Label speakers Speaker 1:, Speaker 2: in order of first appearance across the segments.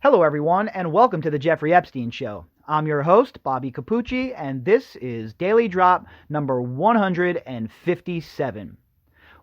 Speaker 1: Hello, everyone, and welcome to the Jeffrey Epstein Show. I'm your host, Bobbycapucci, and this is Daily Drop number 157.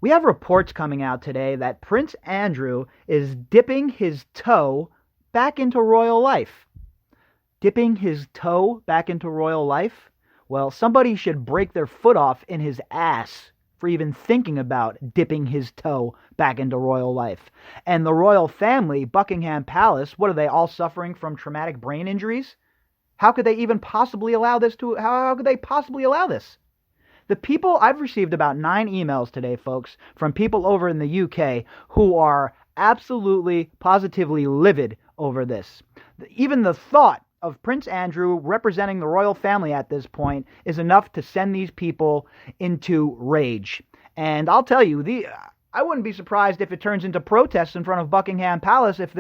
Speaker 1: We have reports coming out today that Prince Andrew is dipping his toe back into royal life. Dipping his toe back into royal life? Well, somebody should break their foot off in his ass for even thinking about dipping his toe back into royal life. And the royal family, Buckingham Palace, what are they, all suffering from traumatic brain injuries? How could they even possibly allow this how could they possibly allow this? The people, I've received about 9 emails today, folks, from people over in the UK who are absolutely, positively livid over this. Even the thought of Prince Andrew representing the royal family at this point is enough to send these people into rage. And I'll tell you, I wouldn't be surprised if it turns into protests in front of Buckingham Palace if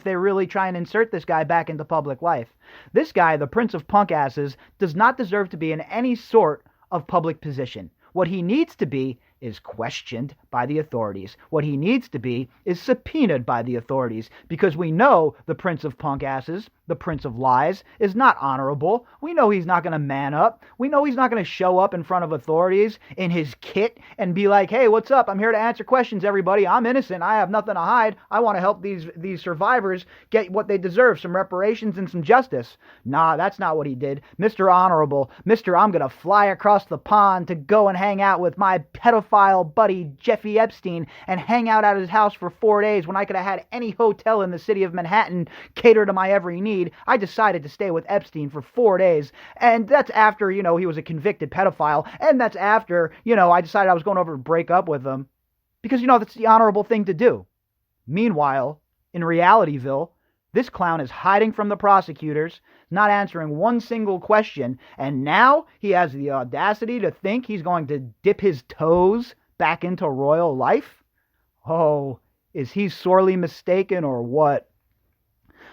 Speaker 1: they really try and insert this guy back into public life. This guy, the Prince of Punk Asses, does not deserve to be in any sort of public position. What he needs to be is questioned by the authorities. What he needs to be is subpoenaed by the authorities, because we know the Prince of Punk Asses, the Prince of Lies, is not honorable. We know he's not going to man up. We know he's not going to show up in front of authorities in his kit and be like, hey, what's up? I'm here to answer questions, everybody. I'm innocent. I have nothing to hide. I want to help these survivors get what they deserve, some reparations and some justice. Nah, that's not what he did. Mr. Honorable, Mr. I'm going to fly across the pond to go and hang out with my pedophile buddy Jeffrey Epstein and hang out at his house for 4 days when I could have had any hotel in the city of Manhattan cater to my every need. I decided to stay with Epstein for 4 days, and that's after, he was a convicted pedophile, and that's after, I decided I was going over to break up with him, because, that's the honorable thing to do. Meanwhile, in Realityville, this clown is hiding from the prosecutors, not answering one single question, and now he has the audacity to think he's going to dip his toes back into royal life? Oh, is he sorely mistaken or what?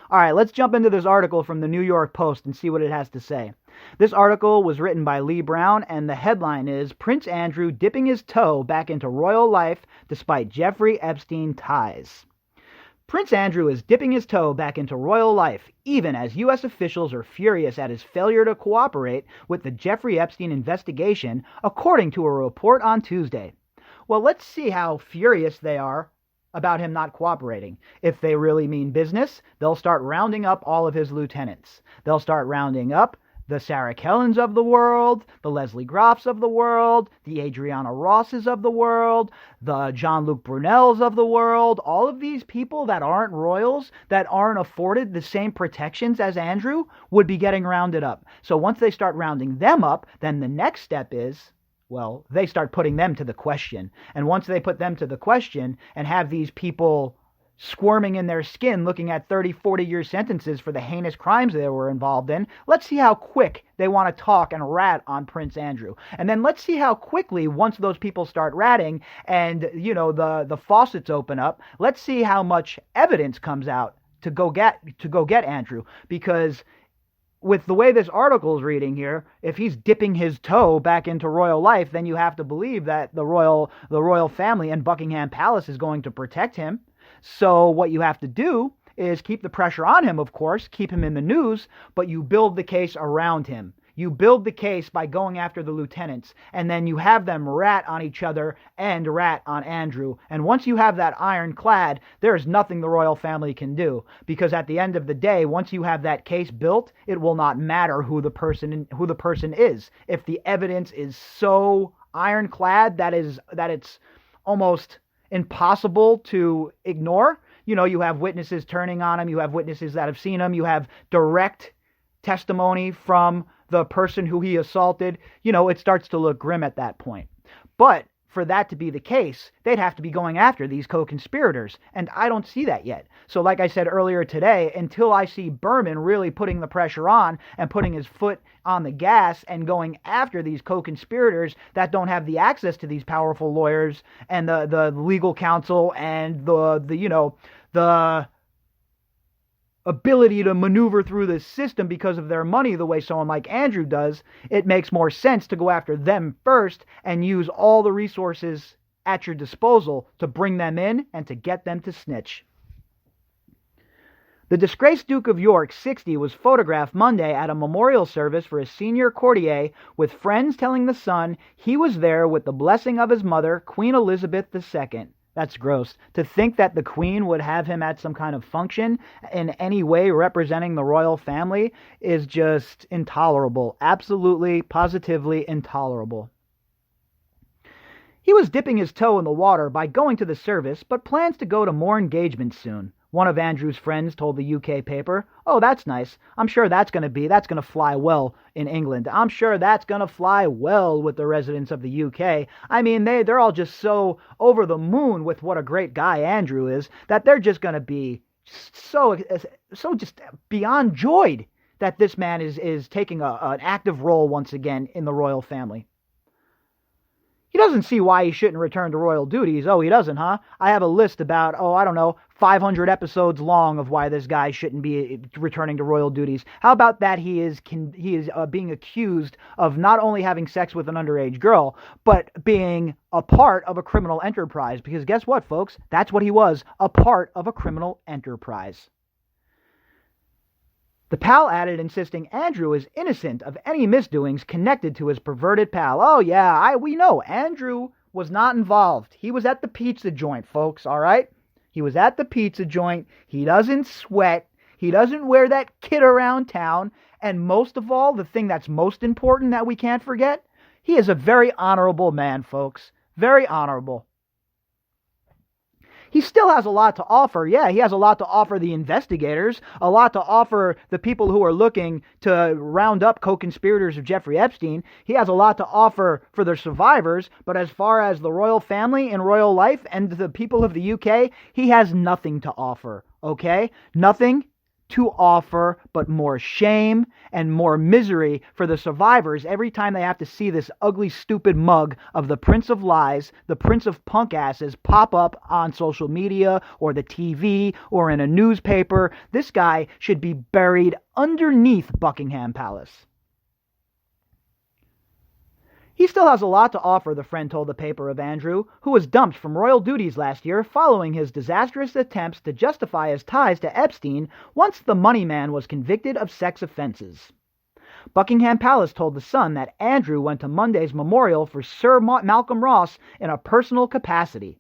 Speaker 1: All right, let's jump into this article from the New York Post and see what it has to say. This article was written by Lee Brown, and the headline is, Prince Andrew dipping his toe back into royal life despite Jeffrey Epstein ties. Prince Andrew is dipping his toe back into royal life, even as U.S. officials are furious at his failure to cooperate with the Jeffrey Epstein investigation, according to a report on Tuesday. Well, let's see how furious they are about him not cooperating. If they really mean business, they'll start rounding up all of his lieutenants. They'll start rounding up the Sarah Kellens of the world, the Leslie Groffs of the world, the Adriana Rosses of the world, the Jean-Luc Brunels of the world, all of these people that aren't royals, that aren't afforded the same protections as Andrew, would be getting rounded up. So once they start rounding them up, then the next step is, well, they start putting them to the question. And once they put them to the question and have these people squirming in their skin looking at 30, 40-year sentences for the heinous crimes they were involved in, let's see how quick they want to talk and rat on Prince Andrew. And then let's see how quickly, once those people start ratting and, the faucets open up, let's see how much evidence comes out to go get Andrew. Because with the way this article is reading here, if he's dipping his toe back into royal life, then you have to believe that the royal family and Buckingham Palace is going to protect him. So what you have to do is keep the pressure on him, of course, keep him in the news, but you build the case around him. You build the case by going after the lieutenants, and then you have them rat on each other and rat on Andrew. And once you have that ironclad, there is nothing the royal family can do, because at the end of the day, once you have that case built, it will not matter who the person is. If the evidence is so ironclad that it's almost impossible to ignore, you have witnesses turning on him, you have witnesses that have seen him, you have direct testimony from the person who he assaulted, it starts to look grim at that point. But for that to be the case, they'd have to be going after these co-conspirators, and I don't see that yet. So like I said earlier today, until I see Berman really putting the pressure on and putting his foot on the gas and going after these co-conspirators that don't have the access to these powerful lawyers and the legal counsel and the ability to maneuver through this system because of their money the way someone like Andrew does, it makes more sense to go after them first and use all the resources at your disposal to bring them in and to get them to snitch. The disgraced Duke of York, 60, was photographed Monday at a memorial service for his senior courtier, with friends telling the Sun he was there with the blessing of his mother, Queen Elizabeth II. That's gross. To think that the Queen would have him at some kind of function in any way representing the royal family is just intolerable. Absolutely, positively intolerable. He was dipping his toe in the water by going to the service, but plans to go to more engagements soon. One of Andrew's friends told the UK paper, "Oh, that's nice. I'm sure that's going to fly well in England. I'm sure that's going to fly well with the residents of the UK. I mean, they're all just so over the moon with what a great guy Andrew is that they're just going to be so just beyond joyed that this man is taking an active role once again in the royal family." He doesn't see why he shouldn't return to royal duties. Oh, he doesn't, huh? I have a list about, 500 episodes long of why this guy shouldn't be returning to royal duties. How about that he is being accused of not only having sex with an underage girl, but being a part of a criminal enterprise? Because guess what, folks? That's what he was, a part of a criminal enterprise. The pal added, insisting Andrew is innocent of any misdoings connected to his perverted pal. Oh, yeah, we know. Andrew was not involved. He was at the pizza joint, folks, all right? He was at the pizza joint. He doesn't sweat. He doesn't wear that kit around town. And most of all, the thing that's most important that we can't forget, he is a very honorable man, folks. Very honorable. He still has a lot to offer. Yeah, he has a lot to offer the investigators, a lot to offer the people who are looking to round up co-conspirators of Jeffrey Epstein. He has a lot to offer for the survivors, but as far as the royal family and royal life and the people of the UK, he has nothing to offer, okay? Nothing to offer but more shame and more misery for the survivors every time they have to see this ugly, stupid mug of the Prince of Lies, the Prince of Punk Asses pop up on social media or the TV or in a newspaper. This guy should be buried underneath Buckingham Palace. He still has a lot to offer, the friend told the paper of Andrew, who was dumped from royal duties last year following his disastrous attempts to justify his ties to Epstein once the money man was convicted of sex offenses. Buckingham Palace told The Sun that Andrew went to Monday's memorial for Sir Malcolm Ross in a personal capacity.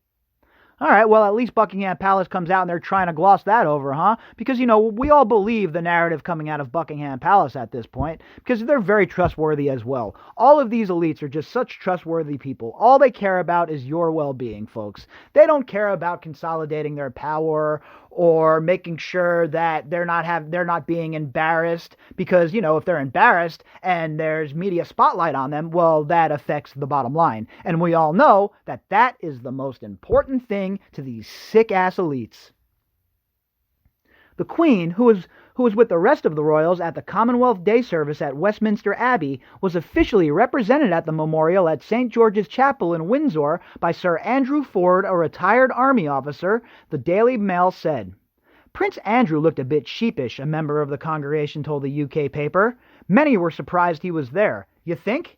Speaker 1: All right, well, at least Buckingham Palace comes out and they're trying to gloss that over, huh? Because, we all believe the narrative coming out of Buckingham Palace at this point, because they're very trustworthy as well. All of these elites are just such trustworthy people. All they care about is your well-being, folks. They don't care about consolidating their power or making sure that they're not being embarrassed, because, if they're embarrassed and there's media spotlight on them, well, that affects the bottom line. And we all know that that is the most important thing to these sick-ass elites. The Queen, who was with the rest of the royals at the Commonwealth Day service at Westminster Abbey, was officially represented at the memorial at St. George's Chapel in Windsor by Sir Andrew Ford, a retired army officer, the Daily Mail said. Prince Andrew looked a bit sheepish, a member of the congregation told the UK paper. Many were surprised he was there. You think?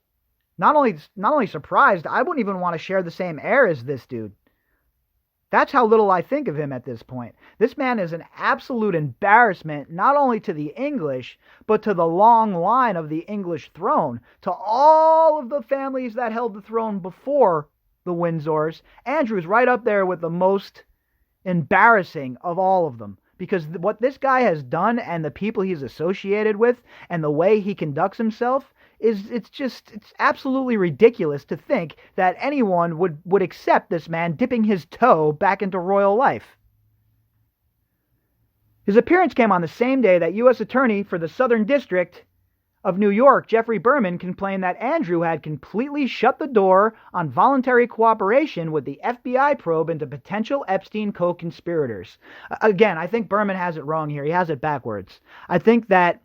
Speaker 1: Not only surprised, I wouldn't even want to share the same air as this dude. That's how little I think of him at this point. This man is an absolute embarrassment, not only to the English, but to the long line of the English throne, to all of the families that held the throne before the Windsors. Andrew's right up there with the most embarrassing of all of them. Because what this guy has done and the people he's associated with and the way he conducts himself it's absolutely ridiculous to think that anyone would accept this man dipping his toe back into royal life. His appearance came on the same day that U.S. Attorney for the Southern District of New York, Jeffrey Berman, complained that Andrew had completely shut the door on voluntary cooperation with the FBI probe into potential Epstein co-conspirators. Again, I think Berman has it wrong here. He has it backwards. I think that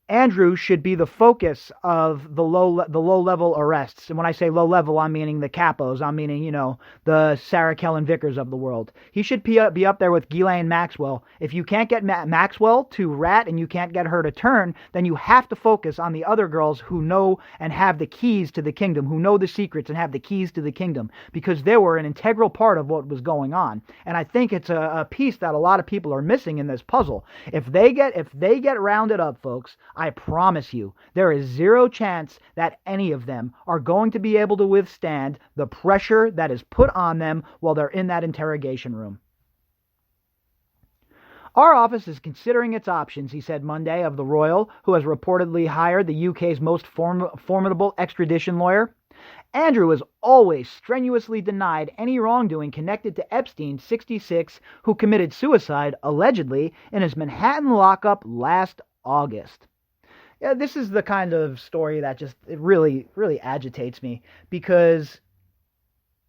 Speaker 1: Andrew should be the focus of the low level arrests. And when I say low level, I'm meaning the capos. I'm meaning, the Sarah Kellen Vickers of the world. He should be up there with Ghislaine Maxwell. If you can't get Maxwell to rat and you can't get her to turn, then you have to focus on the other girls who know and have the keys to the kingdom, who know the secrets and have the keys to the kingdom, because they were an integral part of what was going on. And I think it's a piece that a lot of people are missing in this puzzle. If they get rounded up, folks, I promise you, there is zero chance that any of them are going to be able to withstand the pressure that is put on them while they're in that interrogation room. Our office is considering its options, he said Monday of the Royal, who has reportedly hired the UK's most formidable extradition lawyer. Andrew has always strenuously denied any wrongdoing connected to Epstein, 66, who committed suicide, allegedly, in his Manhattan lockup last August. Yeah, this is the kind of story that it really, really agitates me, because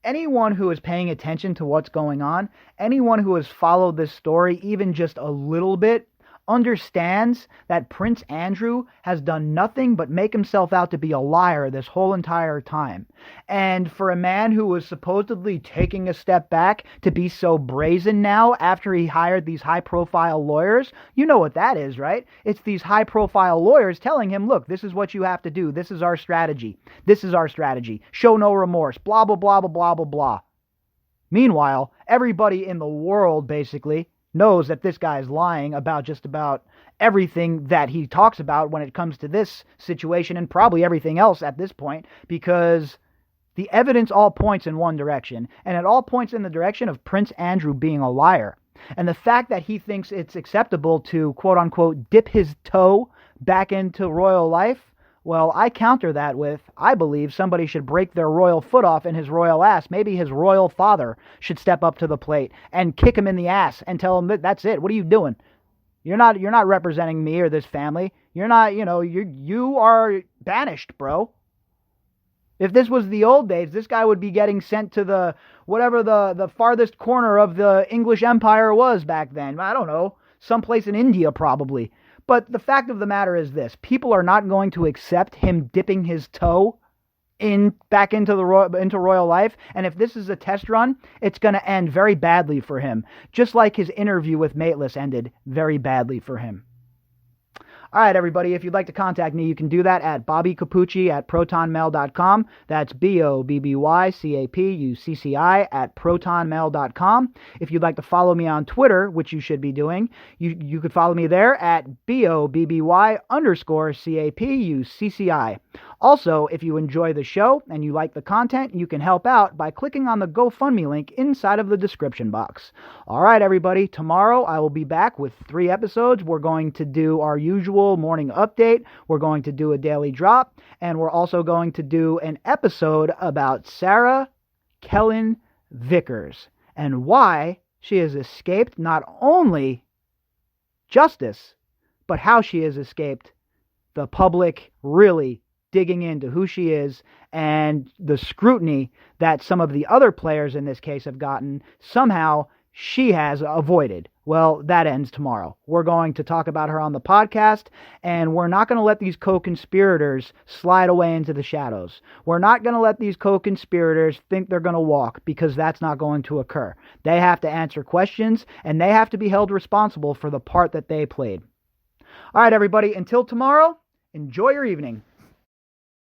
Speaker 1: anyone who is paying attention to what's going on, anyone who has followed this story even just a little bit, understands that Prince Andrew has done nothing but make himself out to be a liar this whole entire time. And for a man who was supposedly taking a step back to be so brazen now after he hired these high-profile lawyers, you know what that is, right? It's these high-profile lawyers telling him, look, this is what you have to do. This is our strategy. This is our strategy. Show no remorse. Blah, blah, blah, blah, blah, blah, blah. Meanwhile, everybody in the world, basically, knows that this guy is lying about just about everything that he talks about when it comes to this situation, and probably everything else at this point, because the evidence all points in one direction, and it all points in the direction of Prince Andrew being a liar. And the fact that he thinks it's acceptable to, quote-unquote, dip his toe back into royal life, well, I counter that with, I believe somebody should break their royal foot off in his royal ass. Maybe his royal father should step up to the plate and kick him in the ass and tell him that that's it. What are you doing? You're not representing me or this family. You're not, you are banished, bro. If this was the old days, this guy would be getting sent to the farthest corner of the English Empire was back then. I don't know, someplace in India probably. But the fact of the matter is this: people are not going to accept him dipping his toe back into royal life. And if this is a test run, it's going to end very badly for him, just like his interview with Mateless ended very badly for him. All right, everybody, if you'd like to contact me, you can do that at bobbycapucci@protonmail.com. That's BOBBYCAPUCCI @protonmail.com. If you'd like to follow me on Twitter, which you should be doing, you could follow me there at BOBBY_CAPUCCI. Also, if you enjoy the show and you like the content, you can help out by clicking on the GoFundMe link inside of the description box. All right, everybody, tomorrow I will be back with 3 episodes. We're going to do our usual morning update. We're going to do a daily drop, and we're also going to do an episode about Sarah Kellen Vickers and why she has escaped not only justice, but how she has escaped the public really digging into who she is and the scrutiny that some of the other players in this case have gotten. Somehow she has avoided. Well, that ends tomorrow. We're going to talk about her on the podcast, and we're not going to let these co-conspirators slide away into the shadows. We're not going to let these co-conspirators think they're going to walk, because that's not going to occur. They have to answer questions, and they have to be held responsible for the part that they played. All right, everybody, until tomorrow, enjoy your evening.